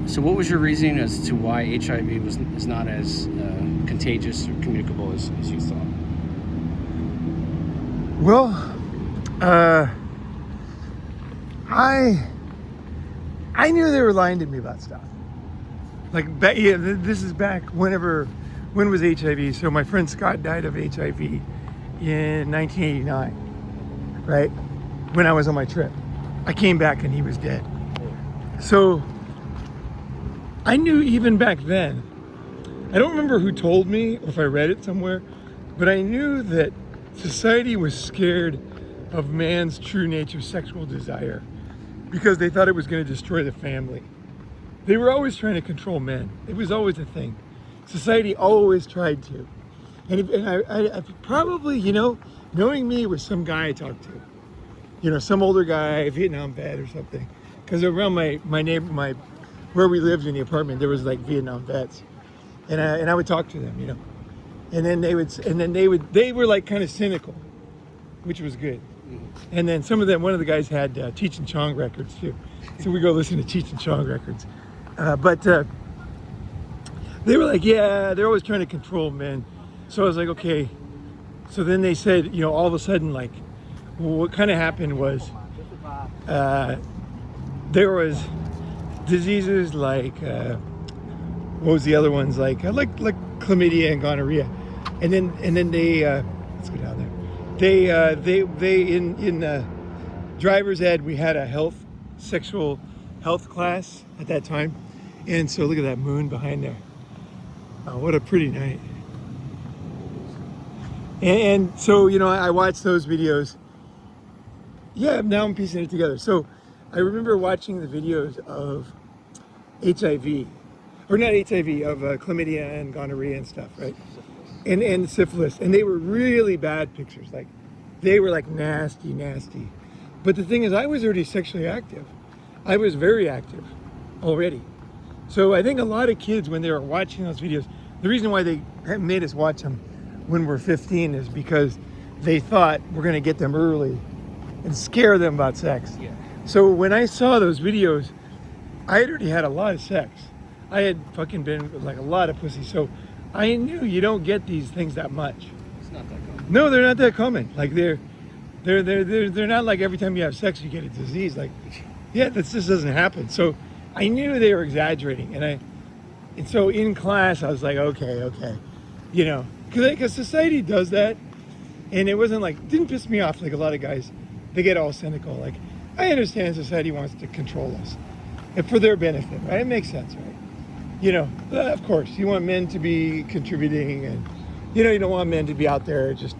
So what was your reasoning as to why HIV is not as contagious or communicable as you thought? Well, I knew they were lying to me about stuff. Like, this is back when was HIV? So my friend Scott died of HIV in 1989, right? When I was on my trip. I came back and he was dead. So I knew even back then, I don't remember who told me or if I read it somewhere, but I knew that society was scared of man's true nature, sexual desire, because they thought it was going to destroy the family. They were always trying to control men. It was always a thing. Society always tried to. And I probably, knowing me was some guy I talked to, some older guy, a Vietnam vet or something. Because around my where we lived in the apartment, there was like Vietnam vets, and I would talk to them, and then they were like kind of cynical, which was good. And then one of the guys had Cheech and Chong records too, so we go listen to Cheech and Chong records. But they were like, yeah, they're always trying to control men. So I was like, okay. So then they said, all of a sudden, like, what kind of happened was there was diseases like what was the other ones like chlamydia and gonorrhea, and then they let's go down there. They in driver's ed, we had a sexual health class at that time, and so look at that moon behind there. Oh, what a pretty night. And so I watched those videos. Yeah, now I'm piecing it together. So I remember watching the videos of HIV, or not HIV, of chlamydia and gonorrhea and stuff, right? And syphilis. And they were really bad pictures. Like, they were like nasty, nasty. But the thing is, I was already sexually active. I was very active already. So I think a lot of kids, when they were watching those videos, the reason why they made us watch them when we're 15 is because they thought we're going to get them early and scare them about sex. Yeah. So when I saw those videos, I had already had a lot of sex. I had fucking been like a lot of pussy. So I knew you don't get these things that much. It's not that common. No, they're not that common. Like they're not like every time you have sex you get a disease. Like, yeah, this just doesn't happen. So I knew they were exaggerating, and so in class I was like, okay, because society does that, and it wasn't like, didn't piss me off like a lot of guys. They get all cynical. Like, I understand society wants to control us, and for their benefit, right? It makes sense, right? Of course, you want men to be contributing, and you don't want men to be out there just,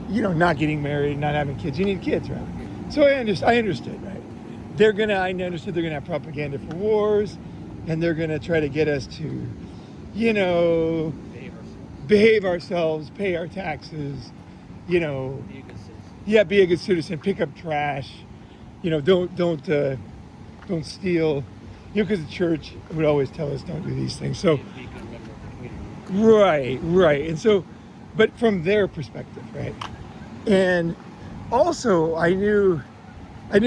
not getting married, not having kids. You need kids, right? So I understood, right? I understood they're gonna have propaganda for wars, and they're gonna try to get us to, behave ourselves, pay our taxes, Be a good citizen. Yeah, be a good citizen, pick up trash, don't steal, because the church would always tell us don't do these things. So, Be a good member of the community. right, and so, but from their perspective, right, and also I knew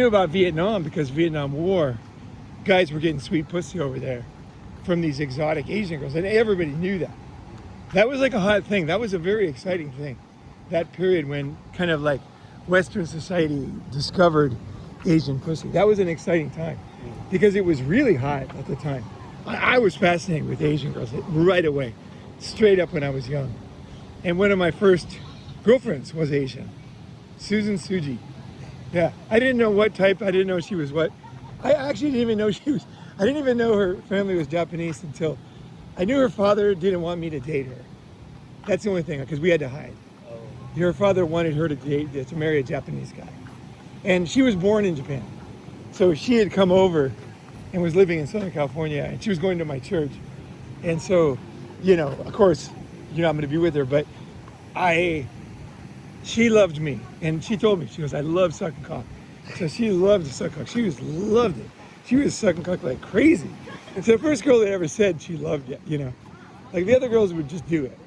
about Vietnam because Vietnam War, guys were getting sweet pussy over there from these exotic Asian girls, and everybody knew that. That was like a hot thing. That was a very exciting thing. That period when kind of like Western society discovered Asian pussy. That was an exciting time because it was really hot at the time. I was fascinated with Asian girls right away, straight up when I was young. And one of my first girlfriends was Asian, Susan Suji. Yeah, I didn't know what type. I didn't know she was what. I actually didn't even know I didn't even know her family was Japanese until I knew her father didn't want me to date her. That's the only thing, because we had to hide. Oh. Her father wanted her to marry a Japanese guy. And she was born in Japan. So she had come over and was living in Southern California, and she was going to my church. And so, of course, I'm going to be with her, but she loved me. And she told me, she goes, I love sucking cock. So she loved to suck cock. She loved it. She was sucking cock like crazy. It's the first girl that ever said she loved it, Like the other girls would just do it.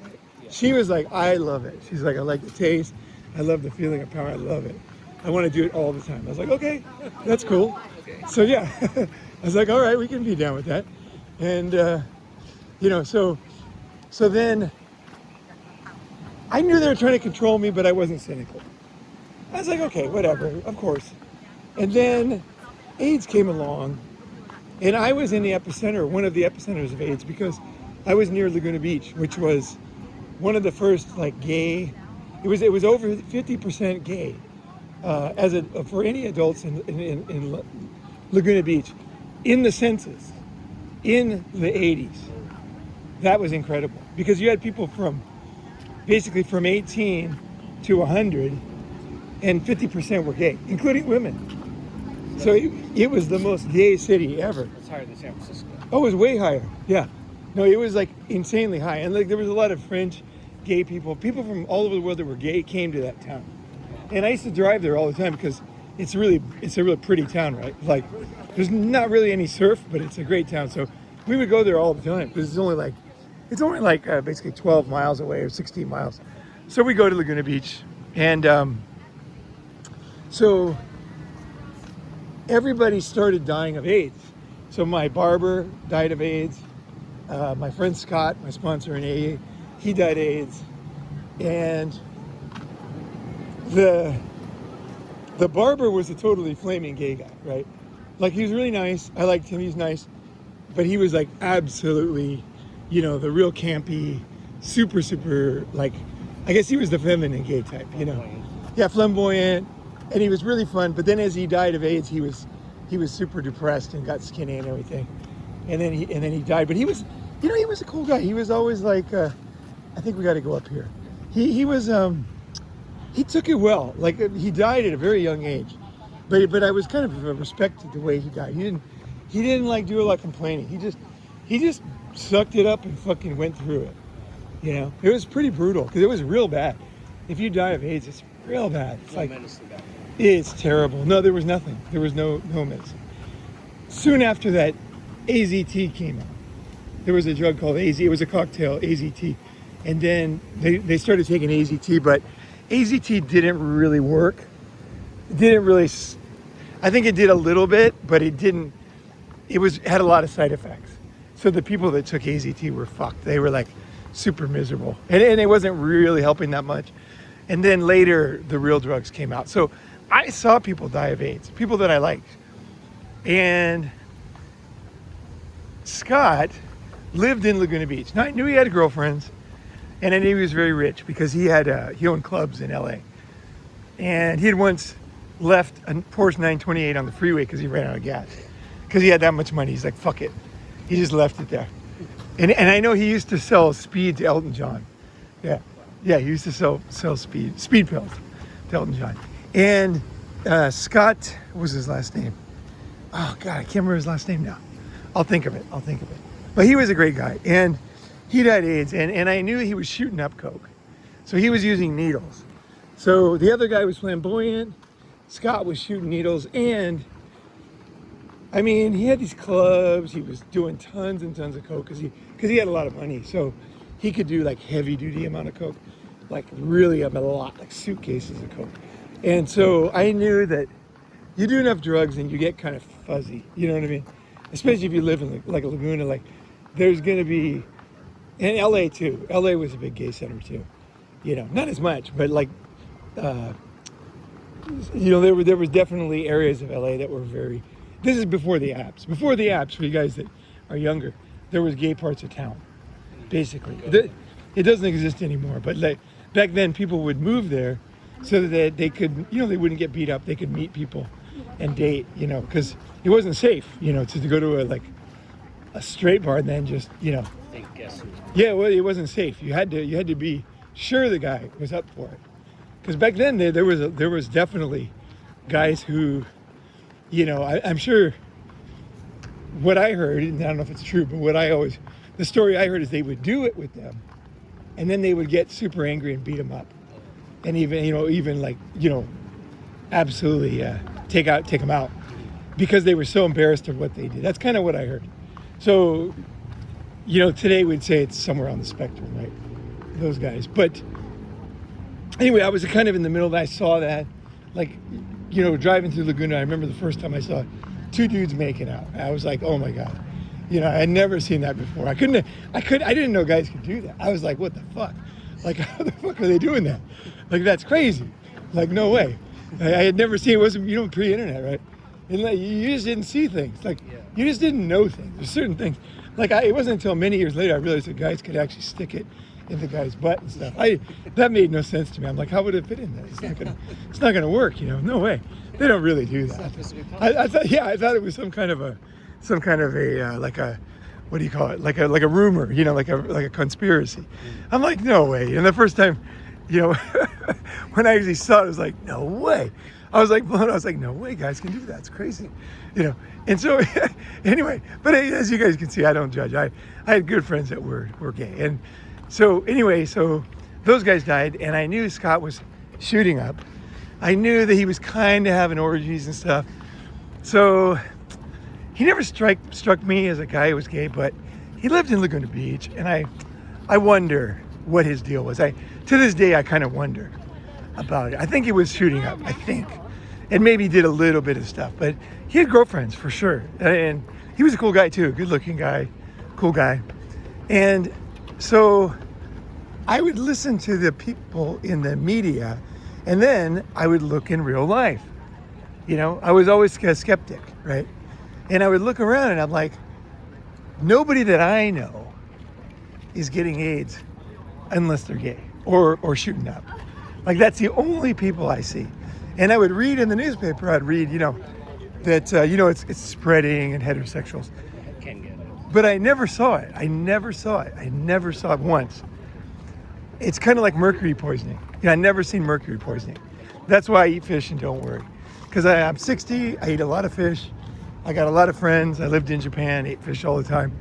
She was like, I love it. She's like, I like the taste. I love the feeling of power. I love it. I want to do it all the time. I was like, okay, that's cool. So yeah, I was like, all right, we can be down with that. And, so then I knew they were trying to control me, but I wasn't cynical. I was like, okay, whatever, of course. And then AIDS came along, and I was in the epicenter, one of the epicenters of AIDS, because I was near Laguna Beach, which was one of the first gay. It was over 50% gay for any adults in Laguna Beach in the census in the 80s. That was incredible because you had people from 18 to 100, and 50% were gay, including women. So it was the most gay city ever. It's higher than San Francisco. Oh, it was way higher. Yeah. No, it was insanely high. And there was a lot of French gay people. People from all over the world that were gay came to that town. And I used to drive there all the time because it's a really pretty town, right? There's not really any surf, but it's a great town. So we would go there all the time because it's only basically 12 miles away or 16 miles. So we go to Laguna Beach, and so everybody started dying of AIDS. So my barber died of AIDS. My friend Scott, my sponsor in AA, he died of AIDS. And the barber was a totally flaming gay guy, right? He was really nice. I liked him. He's nice. But he was absolutely, the real campy, super, I guess he was the feminine gay type, Yeah, flamboyant. And he was really fun. But then as he died of AIDS, he was super depressed and got skinny and everything. And then he died. But he was, he was a cool guy. He was always I think we got to go up here. He was, he took it well. He died at a very young age. But I was kind of respected the way he died. He didn't do a lot of complaining. He just sucked it up and fucking went through it. It was pretty brutal because it was real bad. If you die of AIDS, it's real bad. It's medicine back then. It's terrible. No, there was nothing. There was no medicine. Soon after that, AZT came out. There was a drug called AZ. It was a cocktail, AZT. And then they started taking AZT, but AZT didn't really work. It didn't really. I think it did a little bit, but it didn't. Had a lot of side effects. So the people that took AZT were fucked. They were super miserable, and it wasn't really helping that much. And then later, the real drugs came out. So I saw people die of AIDS, people that I liked. And Scott lived in Laguna Beach. Now I knew he had girlfriends, and I knew he was very rich because he owned clubs in LA. And he had once left a Porsche 928 on the freeway because he ran out of gas. Because he had that much money. He's like, fuck it. He just left it there. And I know he used to sell speed to Elton John. Yeah. Yeah, he used to sell speed pills to Elton John. And Scott, what was his last name? Oh, God, I can't remember his last name now. I'll think of it. But he was a great guy. And he died of AIDS. And I knew he was shooting up coke. So he was using needles. So the other guy was flamboyant. Scott was shooting needles. And, I mean, he had these clubs. He was doing tons and tons of coke because he had a lot of money. So he could do heavy duty amount of coke. Really a lot, suitcases of coke. And so I knew that you do enough drugs and you get kind of fuzzy, you know what I mean? Especially if you live in a Laguna, there's gonna be, and LA too. LA was a big gay center too. Not as much, but there was definitely areas of LA that were very, this is before the apps. Before the apps, for you guys that are younger, there was gay parts of town, basically. It doesn't exist anymore, but back then people would move there so that they could, they wouldn't get beat up. They could meet people and date, because it wasn't safe, to go to a straight bar and then just, Guess who? Yeah, well, it wasn't safe. You had to be sure the guy was up for it. Because back then there was definitely guys who, I'm sure what I heard, and I don't know if it's true, but the story I heard is they would do it with them, and then they would get super angry and beat them up, and absolutely take them out because they were so embarrassed of what they did. That's kind of what I heard. So, today we'd say it's somewhere on the spectrum, right? Those guys. But anyway, I was kind of in the middle of that. I saw that, driving through Laguna. I remember the first time I saw two dudes making out. I was like, oh my God. You know, I had never seen that before. I didn't know guys could do that. I was like, what the fuck? Like, how the fuck are they doing that? Like, that's crazy. Like, no way. I had never seen, it wasn't, pre-internet, right? And like, you just didn't see things. Like, you just didn't know things. There's certain things. Like, it wasn't until many years later I realized that guys could actually stick it in the guy's butt and stuff. That made no sense to me. I'm like, how would it fit in there? It's not gonna work, No way. They don't really do that. I thought it was some kind of a like a, what do you call it? Like a rumor, like a conspiracy. I'm like, no way. And the first time, when I actually saw it, I was like, no way. I was like, no way, guys can do that. It's crazy, And so, anyway, but as you guys can see, I don't judge. I had good friends that were gay, and so anyway, so those guys died, and I knew Scott was shooting up. I knew that he was kind of having orgies and stuff. So he never struck me as a guy who was gay, but he lived in Laguna Beach, and I wonder what his deal was. To this day, I kind of wonder about it. I think he was shooting up, and maybe did a little bit of stuff, but he had girlfriends for sure. And he was a cool guy too, good looking guy, cool guy. And so I would listen to the people in the media, and then I would look in real life. I was always a skeptic, right? And I would look around and I'm like, nobody that I know is getting AIDS unless they're gay or shooting up. Like, that's the only people I see. And I would read in the newspaper, that, it's spreading and heterosexuals. Can get it. But I never saw it. I never saw it once. It's kind of like mercury poisoning. I never seen mercury poisoning. That's why I eat fish and don't worry. Because I'm 60, I eat a lot of fish. I got a lot of friends. I lived in Japan, ate fish all the time.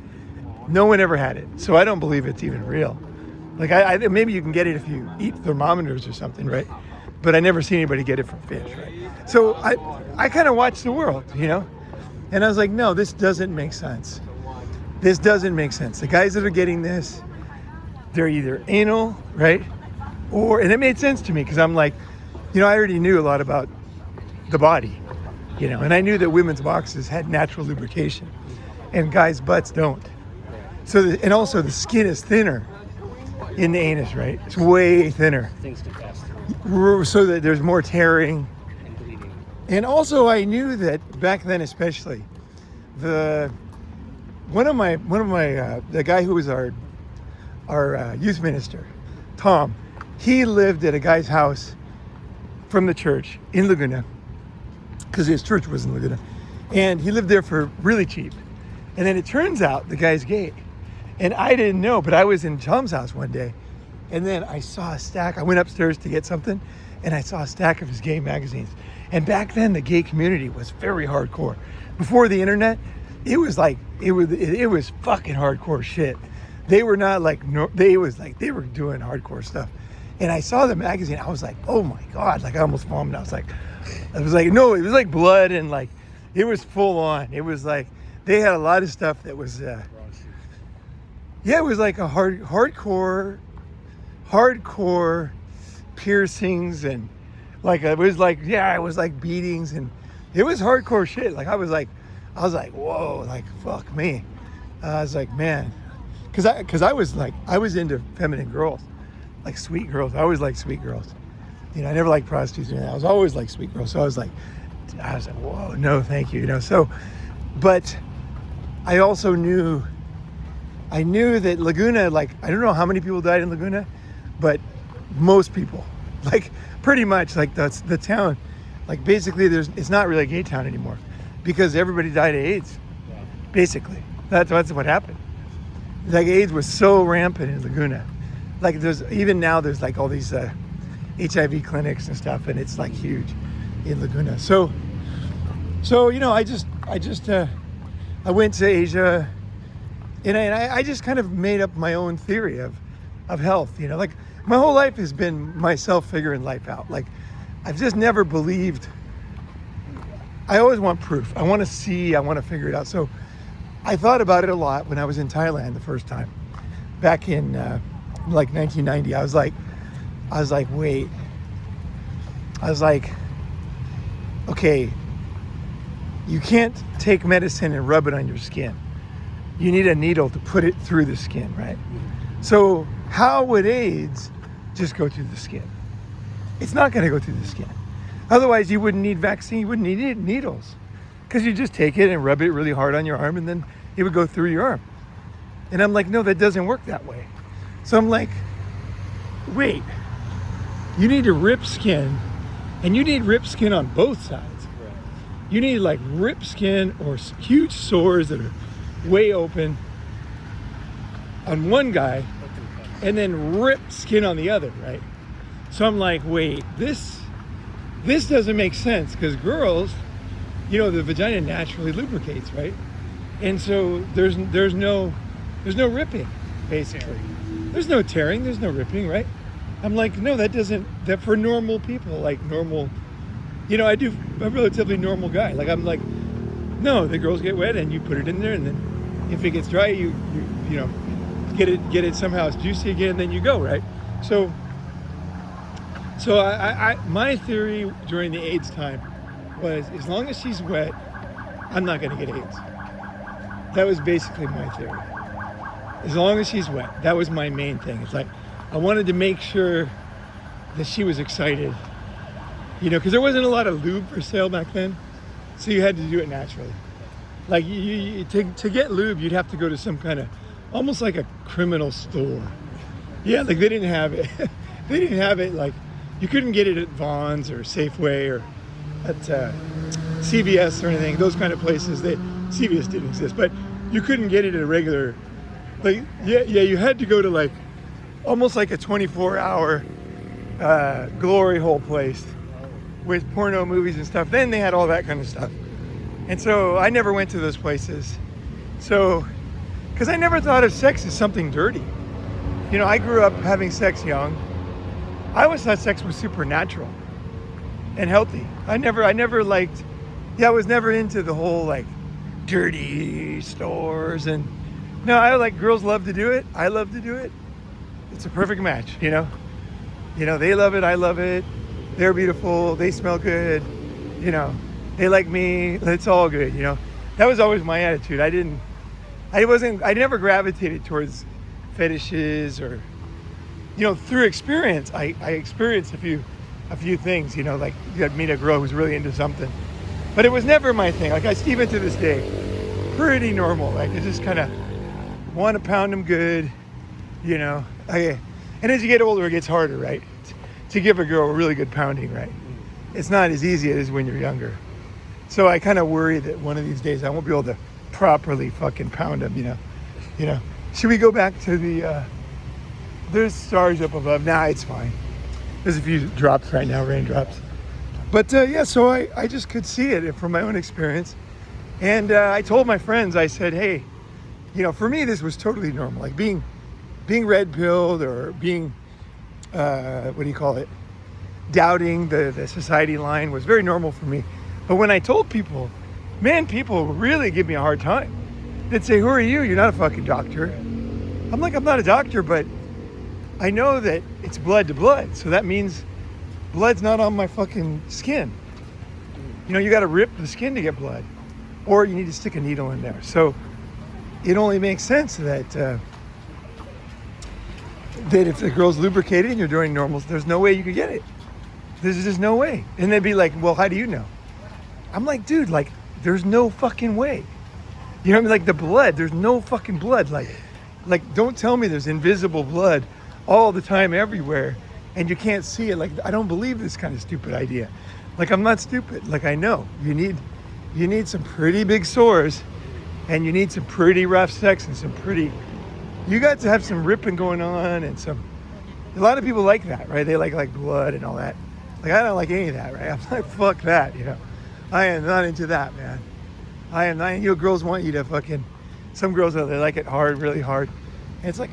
No one ever had it. So I don't believe it's even real. Like, maybe you can get it if you eat thermometers or something, right? But I never seen anybody get it from fish, right? So I kind of watched the world, And I was like, no, this doesn't make sense. This doesn't make sense. The guys that are getting this, they're either anal, right? And it made sense to me because I'm like, I already knew a lot about the body, and I knew that women's boxes had natural lubrication and guys' butts don't. So, and also the skin is thinner in the anus, right? It's way thinner. Things to pass through. So that there's more tearing. And bleeding. And also I knew that back then, especially, the guy who was our youth minister, Tom, he lived at a guy's house from the church in Laguna, because his church was in Laguna, and he lived there for really cheap. And then it turns out the guy's gay, and I didn't know, but I was in Tom's house one day, and then I saw a stack. I went upstairs to get something, and I saw a stack of his gay magazines. And back then, the gay community was very hardcore. Before the internet, it was fucking hardcore shit. They were not like, they were doing hardcore stuff. And I saw the magazine, I was like, oh my God, like I almost vomited. I was like, no, it was like blood, and like, it was full on. It was like, they had a lot of stuff that was, it was like a hardcore piercings, and like, it was like beatings, and it was hardcore shit. Like, I was like, whoa, like, fuck me. I was like, man, cause I was into feminine girls, like sweet girls. I always liked sweet girls. I never liked prostitutes or anything. I was always like sweet girls. So I was like, whoa, no, thank you. So, but I also knew that Laguna, like, I don't know how many people died in Laguna, but most people, like, pretty much, like, that's the town, like, basically it's not really a gay town anymore because everybody died of AIDS. Yeah. Basically, that's what happened. Like, AIDS was so rampant in Laguna. Like, even now there's like all these HIV clinics and stuff, and it's like huge in Laguna. So I went to Asia, and I just kind of made up my own theory of health. Like, my whole life has been myself figuring life out. Like, I've just never believed. I always want proof. I want to see. I want to figure it out. So I thought about it a lot when I was in Thailand the first time, back in like 1990. I was like, wait. I was like, okay, you can't take medicine and rub it on your skin. you need a needle to put it through the skin, right? So how would AIDS just go through the skin? It's not going to go through the skin. Otherwise, you wouldn't need vaccine. You wouldn't need needles, because you just take it and rub it really hard on your arm, and then it would go through your arm. And I'm like, no, that doesn't work that way. So I'm like, wait, you need to rip skin, and you need ripped skin on both sides. Right. You need like ripped skin or huge sores that are way open on one guy, and then ripped skin on the other, right? So I'm like, wait, this doesn't make sense, because girls, the vagina naturally lubricates, right? And so there's no ripping, basically. There's no tearing, there's no ripping, right? I'm like, no, that for normal people, like normal, I'm a relatively normal guy. Like, I'm like, no, the girls get wet and you put it in there, and then if it gets dry, you get it somehow it's juicy again, then you go, right? So I my theory during the AIDS time was, as long as she's wet, I'm not going to get AIDS. That was basically my theory. As long as she's wet, that was my main thing. It's like, I wanted to make sure that she was excited, because there wasn't a lot of lube for sale back then, so you had to do it naturally. Like, to get lube, you'd have to go to some kind of, almost like a criminal store. Yeah, like they didn't have it. They didn't have it, like, you couldn't get it at Vons or Safeway or at CVS or anything, those kind of places. CVS didn't exist, but you couldn't get it at a regular, like, you had to go to like, almost like a 24-hour glory hole place with porno movies and stuff. Then they had all that kind of stuff. And so I never went to those places. So, because I never thought of sex as something dirty. I grew up having sex young. I always thought sex was supernatural and healthy. I was never into the whole like dirty stores, and no, I like, girls love to do it. I love to do it. It's a perfect match, they love it, I love it. They're beautiful, they smell good, they like me, it's all good, That was always my attitude. I never gravitated towards fetishes or, through experience. I experienced a few things, like you meet a girl who's really into something, but it was never my thing. Like, even to this day, pretty normal. Like, I just kind of want to pound them good, and as you get older, it gets harder, right? To give a girl a really good pounding, right? It's not as easy as it is when you're younger. So I kind of worry that one of these days I won't be able to properly fucking pound them, Should we go back to there's stars up above. Nah, it's fine. There's a few drops right now, raindrops. But so I just could see it from my own experience. And I told my friends, I said, hey, for me, this was totally normal. Like being red pilled or being, doubting the society line was very normal for me. But when I told people, man, people really give me a hard time. They'd say, who are you? You're not a fucking doctor. I'm like, I'm not a doctor, but I know that it's blood to blood. So that means blood's not on my fucking skin. You got to rip the skin to get blood, or you need to stick a needle in there. So it only makes sense that if the girl's lubricated and you're doing normals, there's no way you could get it. There's just no way. And they'd be like, well, how do you know? I'm like, dude, like, there's no fucking way. You know what I mean? Like, the blood, there's no fucking blood. Like, don't tell me there's invisible blood all the time everywhere and you can't see it. Like, I don't believe this kind of stupid idea. Like, I'm not stupid. Like, I know you need some pretty big sores, and you need some pretty rough sex and you got to have some ripping going on, and a lot of people like that, right? They like blood and all that. Like, I don't like any of that, right? I'm like, fuck that, I am not into that, man. I am not. Girls want you to fucking, some girls, they like it hard, really hard. And it's like,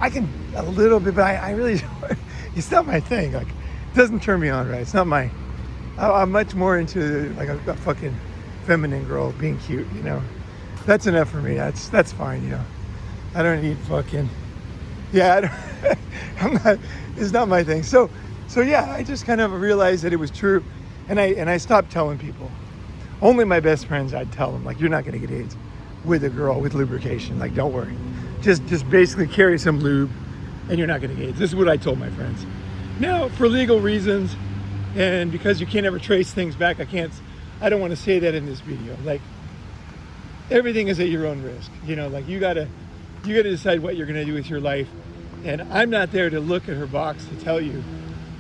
I can a little bit, but I really, it's not my thing. Like, it doesn't turn me on, right? It's not I'm much more into like a fucking feminine girl being cute, That's enough for me. That's fine, I don't need fucking, it's not my thing. So yeah, I just kind of realized that it was true, and I stopped telling people. Only my best friends, I'd tell them, like, you're not going to get AIDS. with a girl with lubrication. Like, don't worry. Just basically carry some lube and you're not going to get AIDS. This is what I told my friends. Now, for legal reasons, and because you can't ever trace things back, I don't want to say that in this video. Like, everything is at your own risk. You know, like you gotta decide what you're gonna do with your life. And I'm not there to look at her box to tell you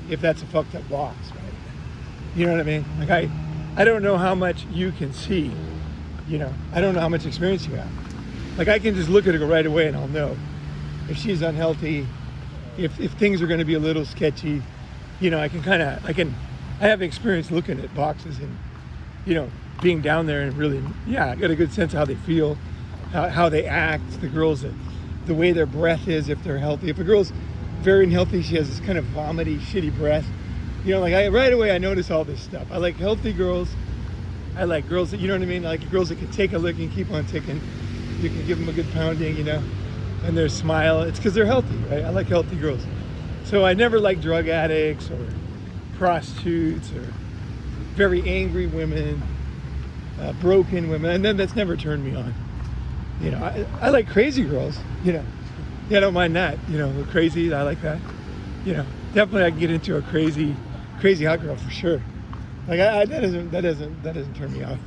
if that's a fucked up box, right? You know what I mean? Like I don't know how much you can see. You know, I don't know how much experience you have. Like, I can just look at her right away and I'll know if she's unhealthy, if things are going to be a little sketchy. You know, I have experience looking at boxes and, you know, being down there and really, I got a good sense of how they feel, how they act, the girls, the way their breath is, if they're healthy. If a girl's very unhealthy, she has this kind of vomity, shitty breath. You know, like right away I notice all this stuff. I like healthy girls. I like girls that, you know what I mean? I like girls that can take a lick and keep on ticking. You can give them a good pounding, you know, and their smile. It's because they're healthy, right? I like healthy girls. So I never like drug addicts or prostitutes or very angry women, broken women, and then that's never turned me on. You know, I like crazy girls, you know. Yeah, I don't mind that, you know, crazy, I like that. You know, definitely I can get into a crazy hot girl for sure. Like that doesn't turn me off.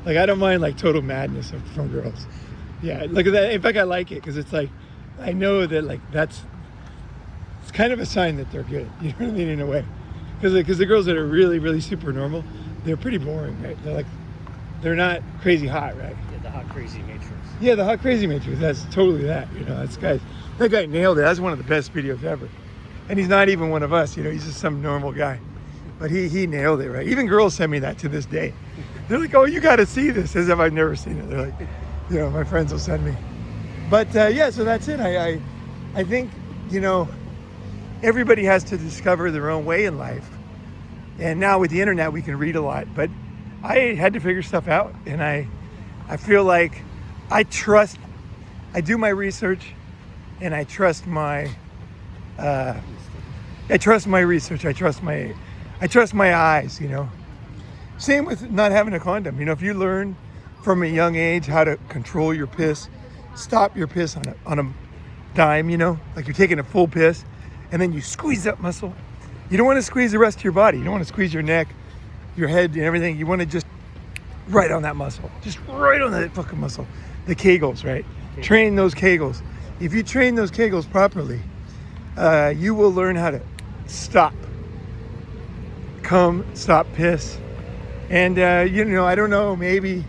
Like, I don't mind like total madness from girls. Yeah, look at that. In fact, I like it because it's like, I know that like it's kind of a sign that they're good. You know what I mean, in a way. Because the girls that are really, really super normal, they're pretty boring, right? They're not crazy hot, right? Yeah, the hot crazy matrix. Yeah, the hot crazy matrix. That's totally that. You know, that guy nailed it. That's one of the best videos ever. And he's not even one of us. You know, he's just some normal guy. But he nailed it, right? Even girls send me that to this day. They're like, "Oh, you got to see this," as if I've never seen it. They're like, you know, my friends will send me. But yeah, so that's it. I think, you know, everybody has to discover their own way in life. And now with the internet, we can read a lot. But I had to figure stuff out. And I feel like I do my research, and I trust my research. I trust my eyes, you know. Same with not having a condom. You know, if you learn from a young age how to control your piss, stop your piss on a dime, you know, like you're taking a full piss, and then you squeeze that muscle. You don't want to squeeze the rest of your body. You don't want to squeeze your neck, your head, and everything. You want to just right on that muscle. Just right on that fucking muscle. The Kegels, right? Train those Kegels. If you train those Kegels properly, you will learn how to stop, stop piss. And, you know, I don't know, maybe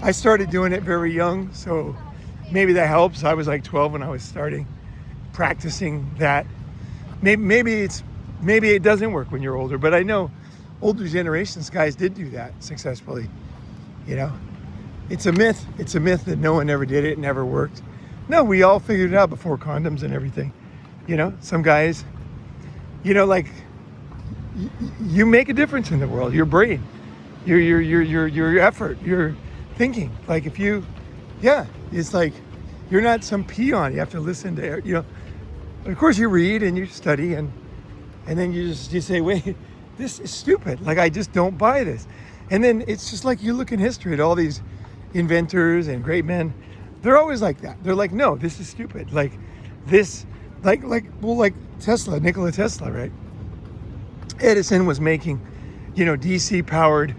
I started doing it very young, so maybe that helps. I was like 12 when I was starting practicing that. Maybe it doesn't work when you're older, but I know older generations guys did do that successfully. You know, it's a myth. It's a myth that no one ever did it, never worked. No, we all figured it out before condoms and everything. You know, some guys, you know, like you make a difference in the world. Your brain, your effort, your thinking. Like if you, it's like you're not some peon. You have to listen to, you know. Of course, you read and you study, and then you say, wait, this is stupid. Like, I just don't buy this. And then it's just like you look in history at all these inventors and great men. They're always like that. They're like, no, this is stupid. Like this, like Tesla, Nikola Tesla, right? Edison was making, you know, DC powered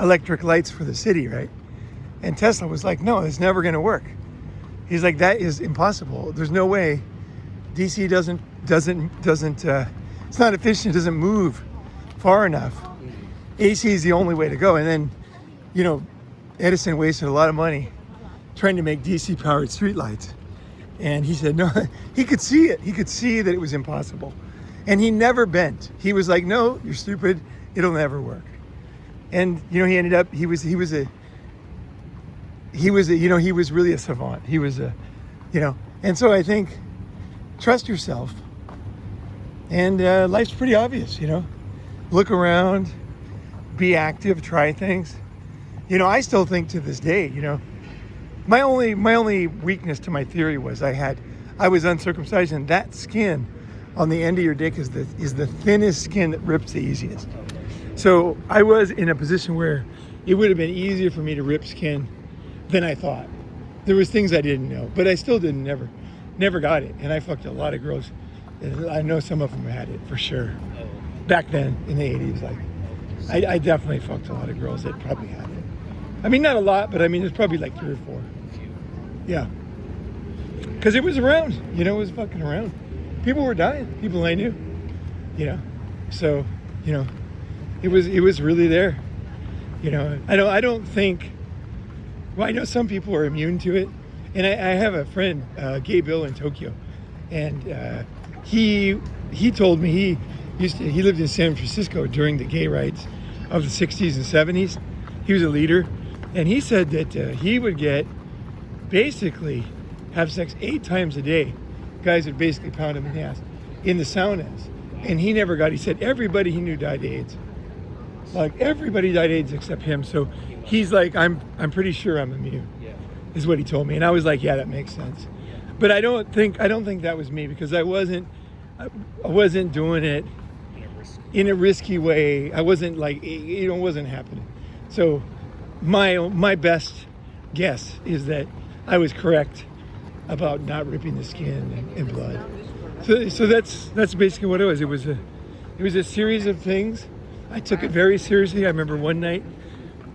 electric lights for the city, right? And Tesla was like, no, it's never going to work. He's like, that is impossible. There's no way. DC doesn't it's not efficient, it doesn't move far enough. AC is the only way to go. And then, you know, Edison wasted a lot of money trying to make DC powered streetlights. And he said, no, he could see it. He could see that it was impossible. And he never bent. He was like, no, you're stupid. It'll never work. And, you know, he ended up, he was really a savant. He was you know, and so I think, trust yourself. And life's pretty obvious, you know. Look around, be active, try things. You know, I still think to this day, you know, my only weakness to my theory was I was uncircumcised, and that skin on the end of your dick is the thinnest skin that rips the easiest. So I was in a position where it would have been easier for me to rip skin than I thought. there was things I didn't know, but I still never got it. And I fucked a lot of girls. I know some of them had it for sure. Back then in the 80s, like I definitely fucked a lot of girls that probably had it. I mean, not a lot, but I mean, there's probably like 3 or 4. Yeah. Because it was around, it was fucking around. People were dying, people I knew, So, it was really there. I don't think, well, I know some people are immune to it. And I have a friend, Gay Bill in Tokyo. And he told me he lived in San Francisco during the gay rights of the 60s and 70s. He was a leader. And he said that he would basically have sex 8 times a day. Guys would basically pound him in the ass in the saunas. And he never got, he said everybody he knew died of AIDS. Like everybody died of AIDS except him. So he's like, I'm pretty sure I'm immune, is what he told me. And I was like, yeah, that makes sense. But I don't think that was me, because I wasn't doing it in a risky way. I wasn't like, it wasn't happening. So my best guess is that I was correct about not ripping the skin and blood. So that's basically what it was. It was a series of things. I took it very seriously. I remember one night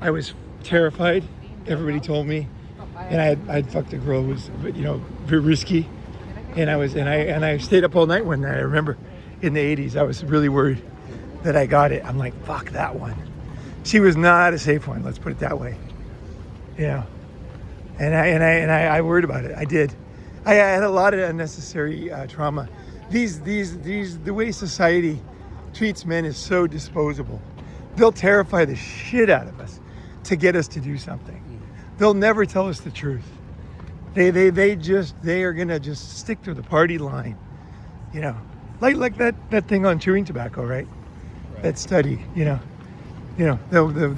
I was terrified. Everybody told me, and I'd fucked a girl who was, very risky, and I stayed up all night one night. I remember in the 80s, I was really worried that I got it. I'm like, fuck that one. She was not a safe one. Let's put it that way. And I worried about it. I did. I had a lot of unnecessary trauma. The way society treats men is so disposable. They'll terrify the shit out of us to get us to do something. They'll never tell us the truth. They are gonna just stick to the party line, like that thing on chewing tobacco, right? That study, the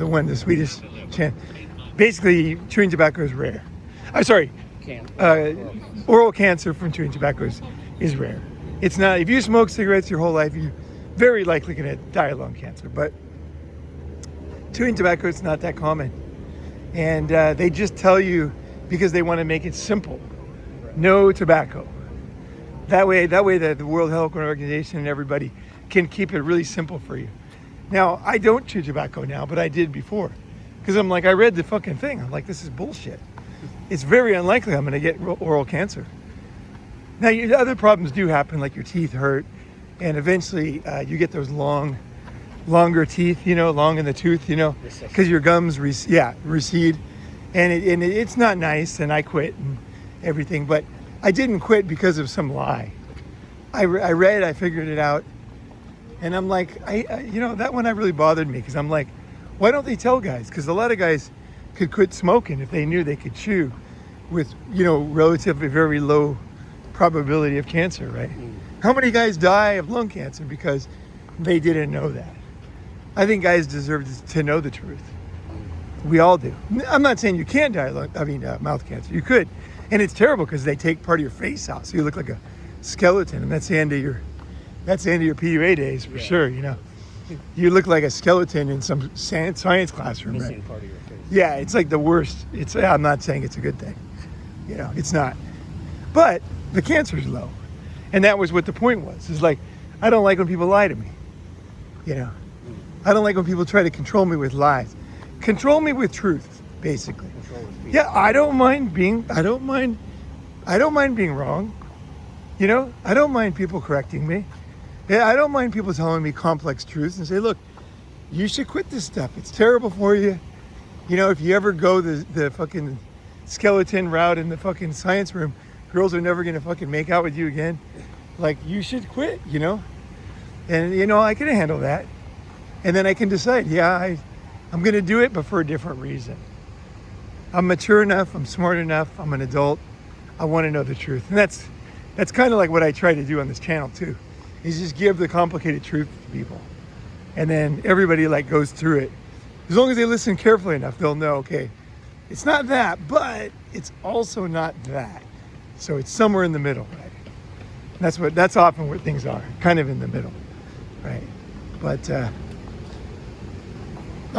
one, the Swedish chant. Basically, chewing tobacco is rare. I'm sorry, oral cancer from chewing tobacco is rare. It's not, if you smoke cigarettes your whole life, you're very likely going to die of lung cancer. But chewing tobacco, it's not that common. And they just tell you because they want to make it simple. No tobacco. That way the World Health Organization and everybody can keep it really simple for you. Now, I don't chew tobacco now, but I did before. Because I'm like, I read the fucking thing. I'm like, this is bullshit. It's very unlikely I'm going to get oral cancer. Now, other problems do happen, like your teeth hurt, and eventually you get those longer teeth, long in the tooth, because your gums recede, and it's not nice, and I quit and everything, but I didn't quit because of some lie. I figured it out, and I'm like, that one really bothered me, because I'm like, why don't they tell guys? Because a lot of guys could quit smoking if they knew they could chew with, relatively very low probability of cancer, right? How many guys die of lung cancer because they didn't know that? I think guys deserve to know the truth. We all do. I'm not saying you can't die of mouth cancer. You could. And it's terrible because they take part of your face out, so you look like a skeleton, and that's the end of your PUA days for sure, You look like a skeleton in some science classroom, missing right? part of your face. Yeah, it's like the worst. I'm not saying it's a good thing. It's not. But the cancer's low. And that was what the point was. It's like, I don't like when people lie to me. I don't like when people try to control me with lies. Control me with truth, basically. Yeah, I don't mind being wrong. I don't mind people correcting me. Yeah, I don't mind people telling me complex truths and say, look, you should quit this stuff. It's terrible for you. If you ever go the fucking skeleton route in the fucking science room, girls are never going to fucking make out with you again. Like, you should quit, And, I can handle that. And then I can decide, I'm going to do it, but for a different reason. I'm mature enough. I'm smart enough. I'm an adult. I want to know the truth. And that's kind of like what I try to do on this channel, too, is just give the complicated truth to people. And then everybody, goes through it. As long as they listen carefully enough, they'll know, okay, it's not that, but it's also not that. So it's somewhere in the middle, right? That's often where things are, kind of in the middle, right? But, all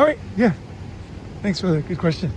right, yeah. Thanks for the good question.